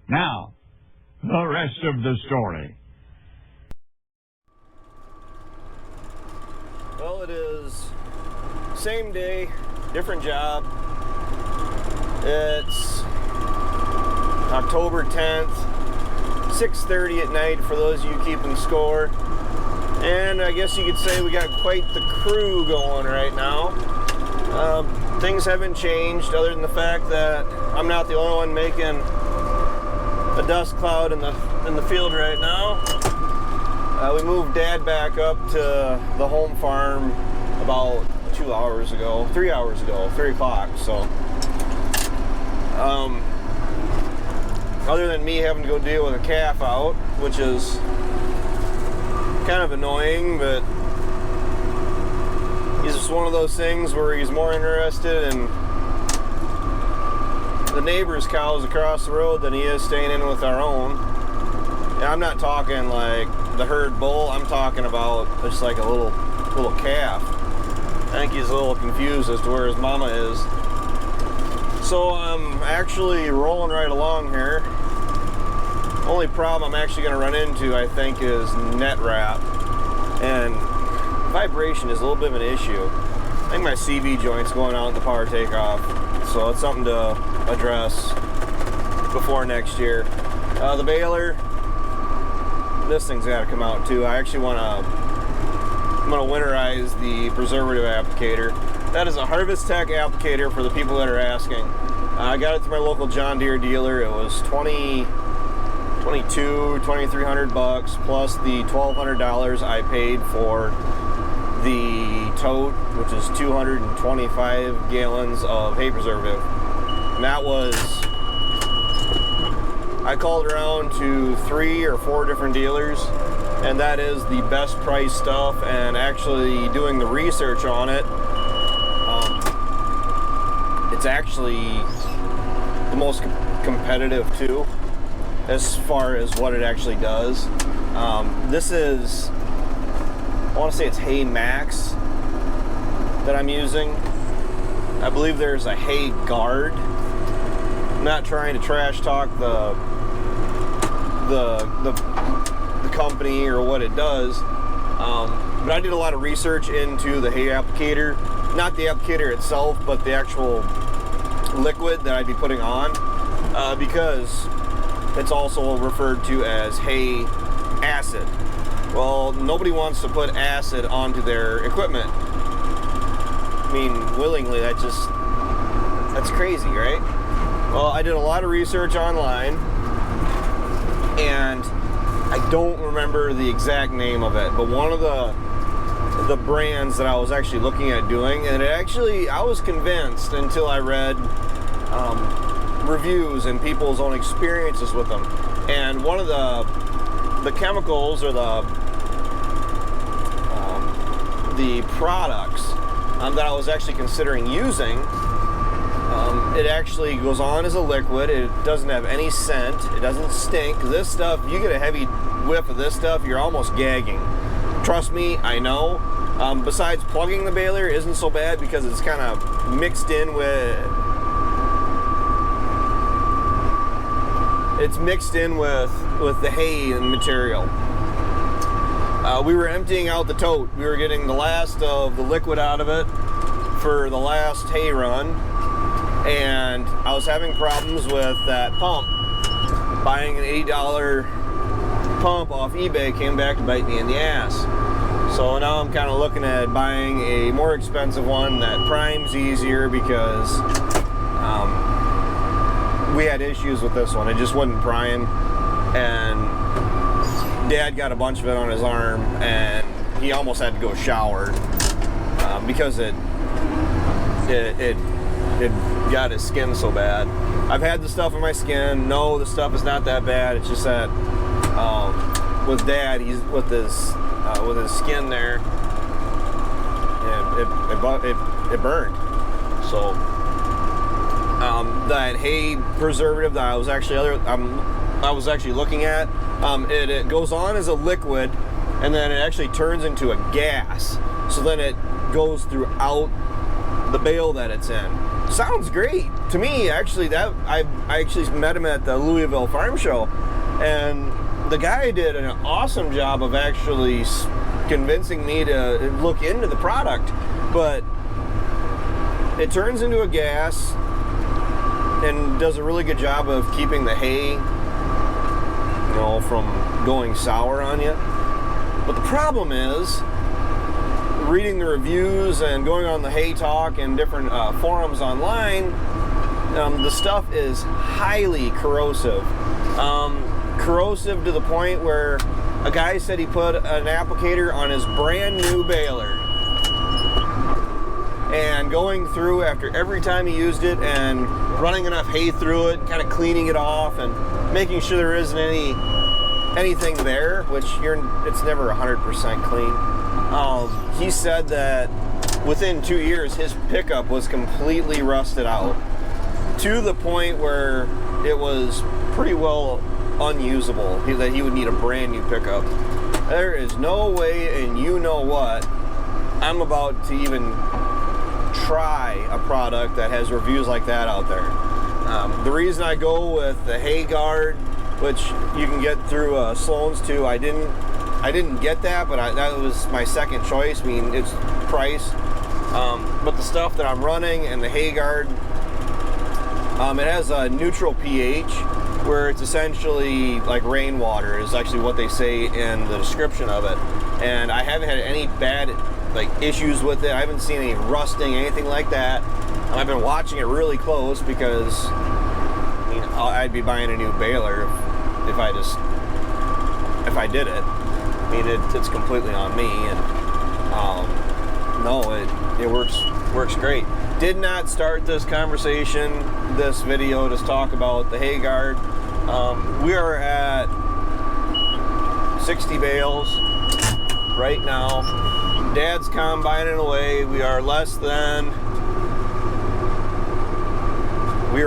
Now, the rest of the story. Well, it is same day, different job. It's October 10th, 6:30 at night for those of you keeping score. And I guess you could say we got quite the crew going right now. Things haven't changed other than the fact that I'm not the only one making a dust cloud in the field right now. We moved Dad back up to the home farm about 3 hours ago, 3 o'clock. So, other than me having to go deal with a calf out, which is kind of annoying, but he's just one of those things where he's more interested in the neighbor's cows across the road than he is staying in with our own. And I'm not talking like the herd bull, I'm talking about just like a little calf. I think he's a little confused as to where his mama is. So I'm actually rolling right along here. Only problem I'm actually going to run into, I think, is net wrap. And vibration is a little bit of an issue. I think my CV joint's going out in the power takeoff. So it's something to address before next year. The baler, this thing's got to come out too. I'm going to winterize the preservative applicator. That is a Harvest Tech applicator for the people that are asking. I got it through my local John Deere dealer. It was $2,300 plus the $1,200 I paid for the tote, which is 225 gallons of hay preservative. And that was, I called around to 3 or 4 different dealers, and that is the best price stuff. And actually doing the research on it, it's actually the most competitive too, as far as what it actually does. This is, I want to say it's Hay Max that I'm using. I believe there's a Hay Guard. I'm not trying to trash talk the company or what it does, but I did a lot of research into the hay applicator, not the applicator itself, but the actual liquid that I'd be putting on, because it's also referred to as hay acid. Well, nobody wants to put acid onto their equipment. I mean, willingly, that's crazy, right? Well, I did a lot of research online, and I don't remember the exact name of it, but one of the brands that I was actually looking at doing, and I was convinced until I read reviews and people's own experiences with them. And one of the chemicals or the products that I was actually considering using, it actually goes on as a liquid. It doesn't have any scent. It doesn't stink. This stuff, you get a heavy whiff of this stuff, you're almost gagging. Trust me, I know. Besides, plugging the baler isn't so bad because it's kind of mixed in with the hay and material. We were emptying out the tote. We were getting the last of the liquid out of it for the last hay run, and I was having problems with that pump. Buying an $80 pump off eBay came back to bite me in the ass. So now I'm kind of looking at buying a more expensive one that primes easier, because we had issues with this one. It just wouldn't prime, and Dad got a bunch of it on his arm, and he almost had to go shower because it got his skin so bad. I've had the stuff on my skin. No, the stuff is not that bad. It's just that with Dad, he's with his skin there, and it burned. So that hay preservative that I was actually looking at, it goes on as a liquid, and then it actually turns into a gas. So then it goes throughout the bale that it's in. sounds great to me. Actually, that I actually met him at the Louisville Farm Show, and the guy did an awesome job of actually convincing me to look into the product. But it turns into a gas and does a really good job of keeping the hay, you know, from going sour on you. But the problem is, reading the reviews and going on the Hay Talk and different forums online, the stuff is highly corrosive. Corrosive to the point where a guy said he put an applicator on his brand new baler, and going through after every time he used it and running enough hay through it, kind of cleaning it off and making sure there isn't anything there, which it's never 100% clean. He said that within 2 years his pickup was completely rusted out to the point where it was pretty well unusable, that he would need a brand new pickup. There is no way, and you know what, I'm about to even try a product that has reviews like that out there. The reason I go with the Hay Guard, which you can get through Sloan's too, I didn't get that, but that was my second choice. I mean, it's price. But the stuff that I'm running and the Hay Guard, it has a neutral pH, where it's essentially like rainwater is actually what they say in the description of it. And I haven't had any bad issues with it. I haven't seen any rusting, anything like that. I've been watching it really close because I'd be buying a new baler if I did it. I mean, it's completely on me, and no, it works great. Did not start this video to talk about the Hay Guard. We are at 60 bales right now. Dad's combining away. We are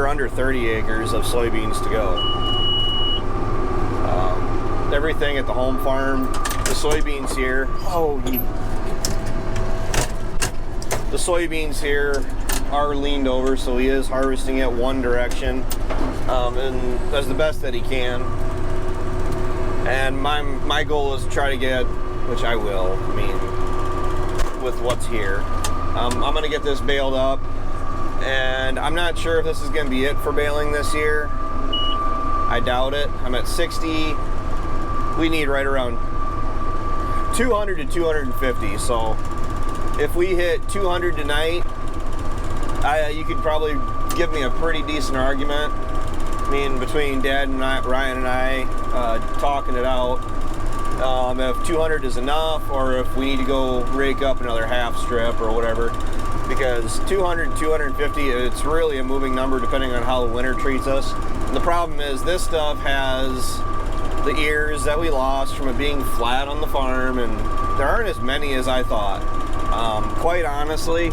under 30 acres of soybeans to go. Everything at the home farm, the soybeans here. The soybeans here are leaned over, so he is harvesting it one direction, and does the best that he can. And my goal is to try to get, which I will, I mean, with what's here. I'm going to get this baled up, and I'm not sure if this is going to be it for baling this year. I doubt it. I'm at 60. We need right around 200 to 250, so if we hit 200 tonight, you could probably give me a pretty decent argument. I mean, between Dad and Ryan and I talking it out, if 200 is enough, or if we need to go rake up another half strip or whatever, because 200, 250, it's really a moving number depending on how the winter treats us. And the problem is this stuff has the ears that we lost from it being flat on the farm, and there aren't as many as I thought. Quite honestly,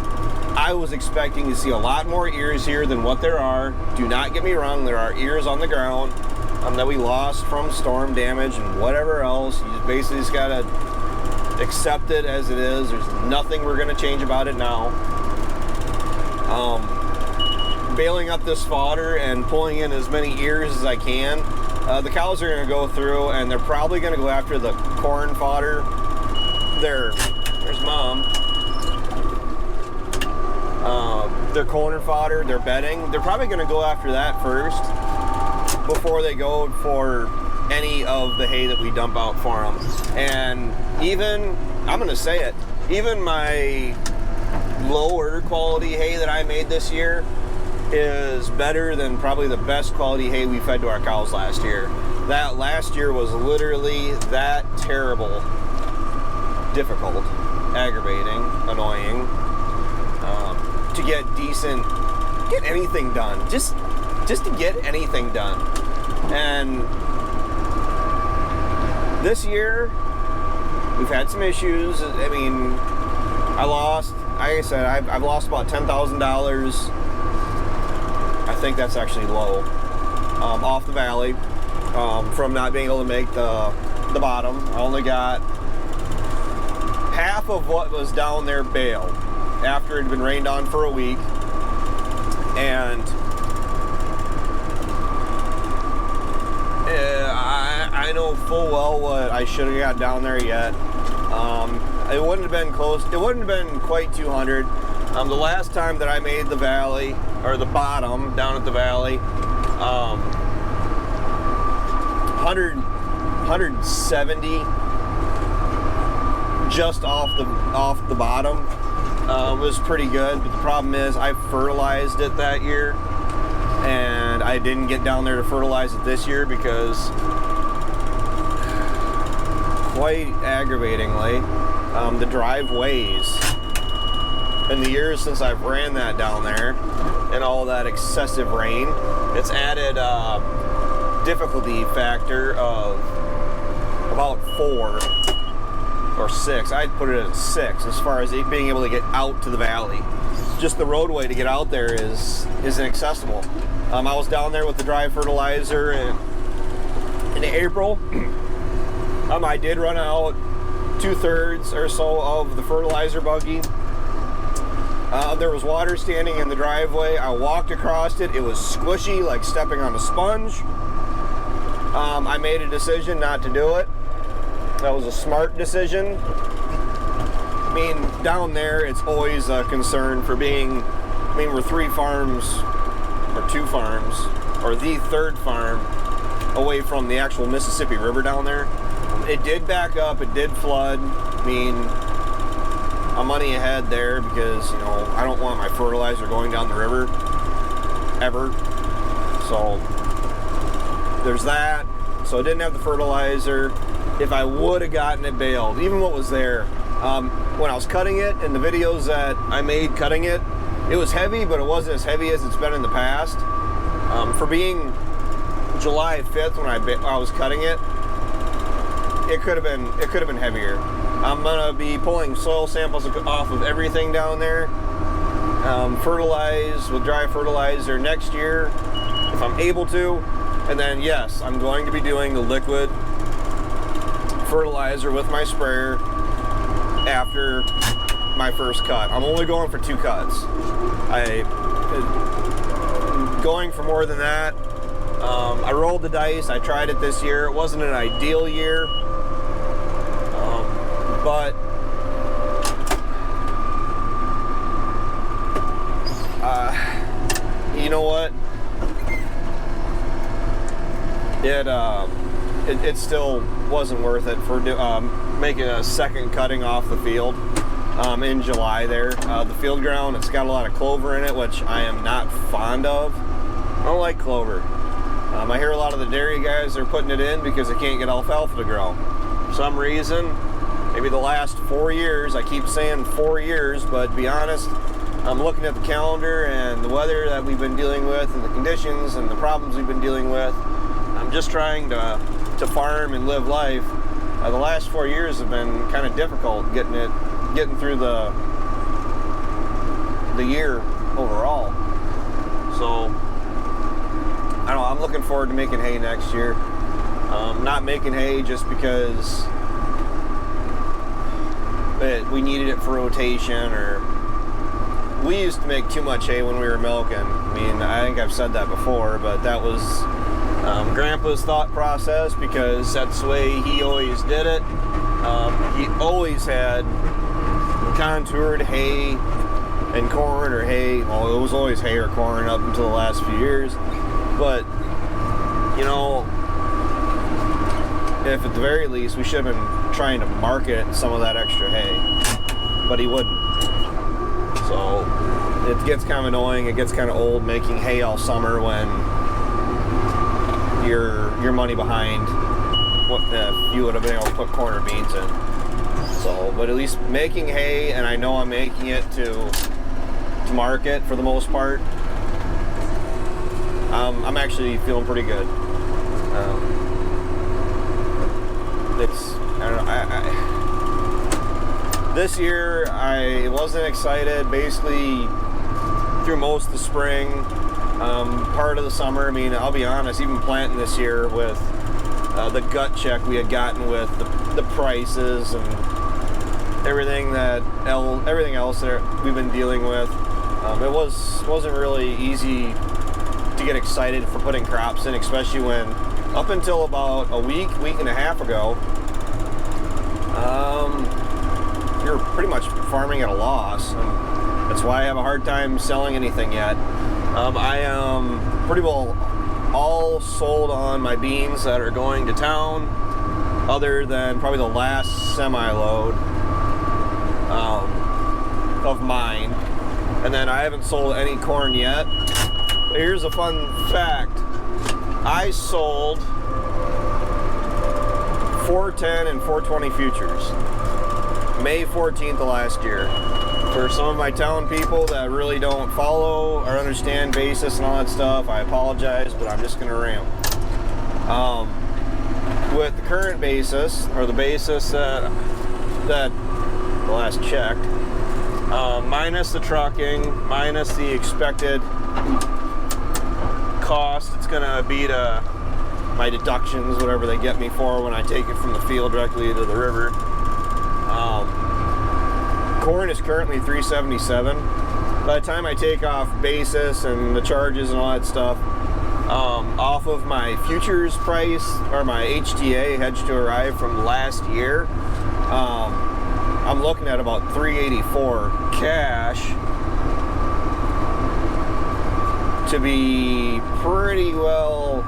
I was expecting to see a lot more ears here than what there are. Do not get me wrong, there are ears on the ground that we lost from storm damage and whatever else. You basically just gotta accept it as it is. There's nothing we're gonna change about it now. Baling up this fodder and pulling in as many ears as I can. The cows are gonna go through, and they're probably gonna go after the corn fodder. There's Mom. Their corn fodder, their bedding, they're probably going to go after that first before they go for any of the hay that we dump out for them. And even, I'm going to say it, even my lower quality hay that I made this year is better than probably the best quality hay we fed to our cows last year. That last year was literally that terrible, difficult, aggravating, annoying, to get anything done, just to get anything done. And this year we've had some issues. I mean, like I said, I've lost about $10,000. I think that's actually low, off the valley, from not being able to make the bottom. I only got half of what was down there baled after it had been rained on for a week. And I know full well what I should have got down there yet. It wouldn't have been close. It wouldn't have been quite 200. The last time that I made the valley, or the bottom down at the valley, 170 just off the bottom was pretty good. But the problem is I fertilized it that year, and I didn't get down there to fertilize it this year because, quite aggravatingly, the driveways in the years since I've ran that down there and all that excessive rain, it's added a difficulty factor of about 4 or 6. I'd put it at 6 as far as being able to get out to the valley. Just the roadway to get out there is inaccessible. I was down there with the dry fertilizer in April. I did run out 2/3 or so of the fertilizer buggy. There was water standing in the driveway. I walked across it. It was squishy, like stepping on a sponge. I made a decision not to do it. That was a smart decision. I mean, down there, it's always a concern for being, we're 3 farms, or 2 farms, or the 3rd farm away from the actual Mississippi River down there. It did back up, it did flood. I mean, I'm money ahead there because, I don't want my fertilizer going down the river, ever. So, there's that. So I didn't have the fertilizer. If I would have gotten it baled, even what was there, when I was cutting it, in the videos that I made cutting it, it was heavy, but it wasn't as heavy as it's been in the past. For being July 5th when I was cutting it, it could have been heavier. I'm gonna be pulling soil samples off of everything down there, fertilize with dry fertilizer next year if I'm able to, and then yes, I'm going to be doing the liquid fertilizer with my sprayer after my first cut. I'm only going for 2 cuts. Going for more than that. I rolled the dice. I tried it this year. It wasn't an ideal year, but you know what? It still wasn't worth it for making a second cutting off the field in July there. The field ground, it's got a lot of clover in it, which I am not fond of. I don't like clover. I hear a lot of the dairy guys are putting it in because they can't get alfalfa to grow. For some reason, maybe the last 4 years, I keep saying 4 years, but to be honest, I'm looking at the calendar and the weather that we've been dealing with and the conditions and the problems we've been dealing with. I'm just trying to farm and live life. The last 4 years have been kind of difficult getting through the year overall. So I don't know, I'm looking forward to making hay next year. Not making hay just because we needed it for rotation, or we used to make too much hay when we were milking. I mean, I think I've said that before, but that was Grandpa's thought process because that's the way he always did it. He always had contoured hay and corn, or hay. Well, it was always hay or corn up until the last few years. But, if at the very least we should have been trying to market some of that extra hay, but he wouldn't. So it gets kind of annoying. It gets kind of old making hay all summer when you're money behind what if you would have been able to put corn or beans in. So, but at least making hay, and I know I'm making it to market for the most part. I'm actually feeling pretty good. This year I wasn't excited basically through most of the spring, part of the summer. I mean, I'll be honest, even planting this year with the gut check we had gotten with the prices and everything else that we've been dealing with, It wasn't really easy to get excited for putting crops in, especially when up until about a week and a half ago, you're pretty much farming at a loss. And that's why I have a hard time selling anything yet. I am pretty well all sold on my beans that are going to town, other than probably the last semi-load of mine. And then I haven't sold any corn yet. But here's a fun fact. I sold 410 and 420 futures May 14th of last year. For some of my town people that really don't follow or understand basis and all that stuff, I apologize, but I'm just gonna ramp. With the current basis, or the basis that the last checked, minus the trucking, minus the expected cost, it's gonna beat my deductions, whatever they get me for when I take it from the field directly to the river. Corn is currently $3.77. By the time I take off basis and the charges and all that stuff, off of my futures price, or my HTA, hedge to arrive, from last year, I'm looking at about $3.84 cash to be pretty well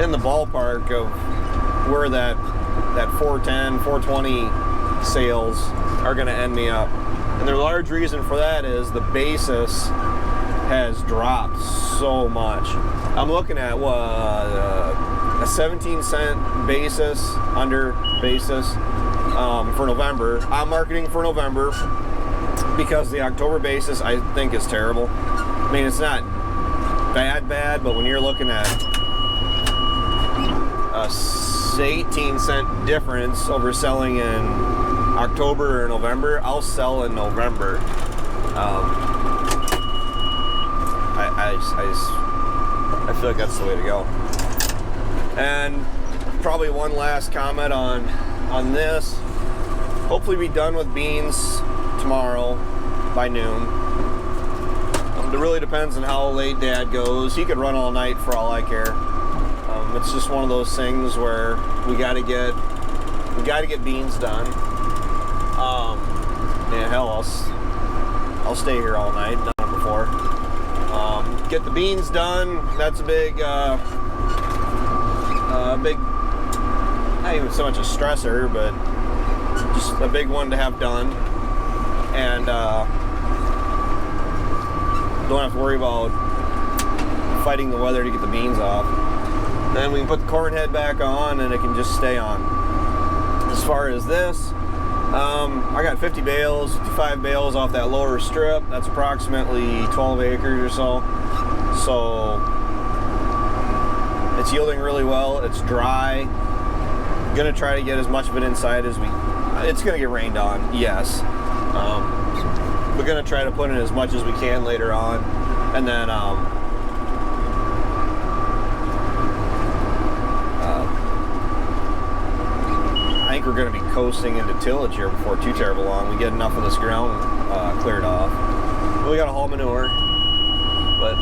in the ballpark of where that 410, 420 sales are going to end me up. And the large reason for that is the basis has dropped so much. I'm looking at a 17-cent basis, under basis, for November. I'm marketing for November because the October basis I think is terrible. I mean, it's not bad, but when you're looking at a 18-cent difference over selling in October or November, I'll sell in November. I feel like that's the way to go. And probably one last comment on this. Hopefully be done with beans tomorrow by noon. It really depends on how late Dad goes. He could run all night for all I care. It's just one of those things where we got to get beans done. Yeah, hell, I'll stay here all night. Done it before. Get the beans done. That's a big, not even so much a stressor, but just a big one to have done. And don't have to worry about fighting the weather to get the beans off. Then we can put the corn head back on and it can just stay on. As far as this, I got 55 bales off that lower strip. That's approximately 12 acres or so. So it's yielding really well. It's dry. Gonna try to get as much of it inside as it's gonna get rained on, yes. We're gonna try to put in as much as we can later on. And then I think we're going to be coasting into tillage here before too terrible long. We get enough of this ground cleared off. We got to haul manure, but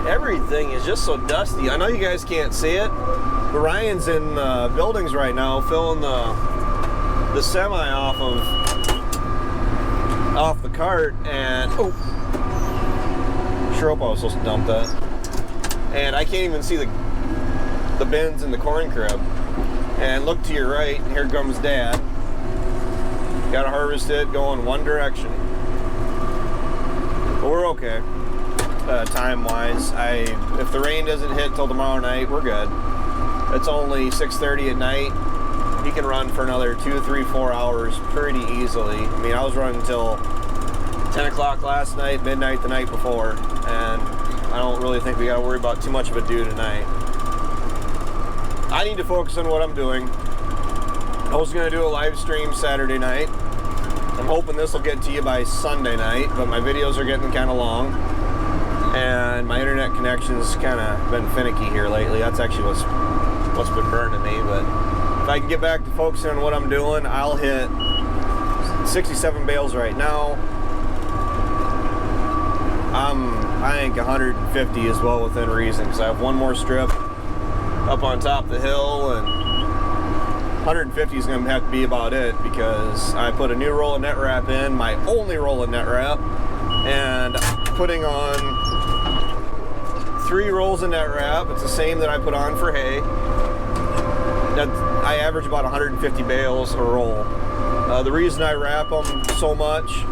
everything is just so dusty. I know you guys can't see it, but Ryan's in buildings right now filling the semi off the cart, and sure hope I was supposed to dump that. And I can't even see the bins in the corn crib. And look to your right, and here comes Dad. Gotta harvest it, going one direction. But we're okay, time-wise. If the rain doesn't hit till tomorrow night, we're good. It's only 6:30 at night. He can run for another 2, 3, 4 hours pretty easily. I mean, I was running till 10 o'clock last night, midnight the night before, and I don't really think we gotta worry about too much of a dew tonight. I need to focus on what I'm doing. I was going to do a live stream Saturday night. I'm hoping this will get to you by Sunday night, but my videos are getting kind of long. And my internet connection's kind of been finicky here lately. That's actually what's been burning me. But if I can get back to focusing on what I'm doing, I'll hit 67 bales right now. I think 150 is well within reason, because I have one more strip up on top of the hill, and 150 is going to have to be about it, because I put a new roll of net wrap in, my only roll of net wrap, and putting on 3 rolls of net wrap. It's the same that I put on for hay. I average about 150 bales a roll. The reason I wrap them so much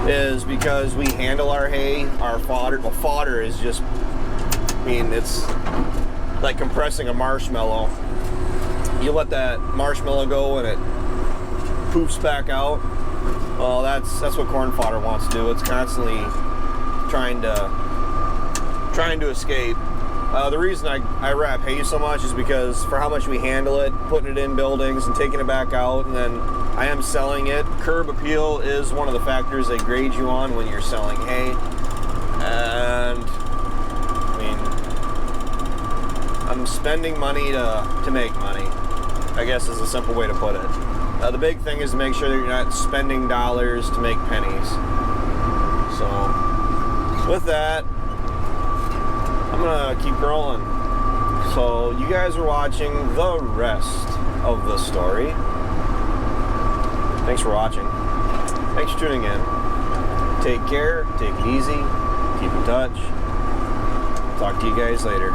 is because we handle our hay, our fodder. Well, fodder is just, I mean, it's like compressing a marshmallow. You let that marshmallow go and it poofs back out. Well, that's what corn fodder wants to do. It's constantly trying to escape. The reason I wrap hay so much is because for how much we handle it, putting it in buildings and taking it back out, and then I am selling it. Curb appeal is one of the factors they grade you on when you're selling hay. And I mean, I'm spending money to make money, I guess is a simple way to put it. The big thing is to make sure that you're not spending dollars to make pennies. So with that, I'm gonna keep rolling. So you guys are watching the rest of the story. Thanks for watching. Thanks for tuning in. Take care, take it easy, keep in touch. Talk to you guys later.